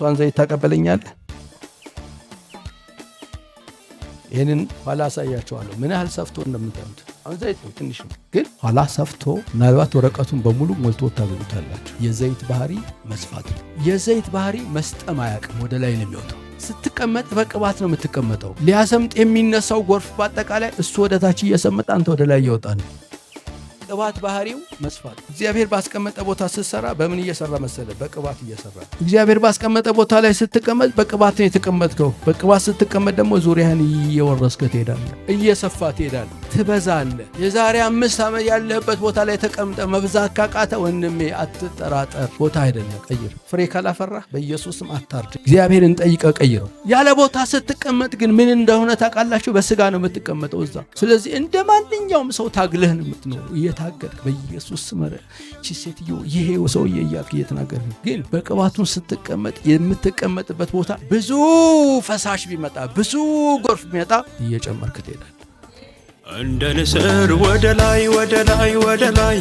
የራሷን ዘይት ታቀበለኛለህ? ይህንን ኋላ አሳያቸዋለሁ ምን ያህል ሰፍቶ እንደምታዩት። አሁን ዘይት ነው ትንሽ ነው፣ ግን ኋላ ሰፍቶ ምናልባት ወረቀቱን በሙሉ ሞልቶ ታገኙታላችሁ። የዘይት ባህሪ መስፋት ነው። የዘይት ባህሪ መስጠም አያውቅም፣ ወደ ላይ ነው የሚወጣው። ስትቀመጥ በቅባት ነው የምትቀመጠው። ሊያሰምጥ የሚነሳው ጎርፍ በአጠቃላይ እሱ ወደ ታች እየሰመጠ አንተ ወደ ላይ እየወጣ ነው። ቅባት ባህሪው መስፋት። እግዚአብሔር ባስቀመጠ ቦታ ስትሰራ በምን እየሰራ መሰለ? በቅባት እየሰራ። እግዚአብሔር ባስቀመጠ ቦታ ላይ ስትቀመጥ በቅባት ነው የተቀመጥከው። በቅባት ስትቀመጥ ደግሞ ዙሪያህን እየወረስከ ትሄዳለህ፣ እየሰፋ ትሄዳለህ፣ ትበዛለህ። የዛሬ 5 ዓመት ያለህበት ቦታ ላይ ተቀምጠ መብዛት ካቃተ ወንድሜ አትጠራጠር፣ ቦታ አይደለም፣ ቀይር። ፍሬ ካላፈራህ በኢየሱስም አታርድ። እግዚአብሔርን ጠይቀ ቀይረው። ያለ ቦታ ስትቀመጥ ግን ምን እንደሆነ ታውቃላችሁ? በስጋ ነው የምትቀመጠው እዛ። ስለዚህ እንደ ማንኛውም ሰው ታግለህ ነው የምትኖረው። ታገድ በኢየሱስ ስም። እቺ ሴትዮ ይሄ ሰውዬ እያልክ እየተናገር ግን በቅባቱን ስትቀመጥ የምትቀመጥበት ቦታ ብዙ ፈሳሽ ቢመጣ ብዙ ጎርፍ ቢመጣ እየጨመርክ ትሄዳለህ። እንደ ንስር ወደ ላይ ወደ ላይ ወደ ላይ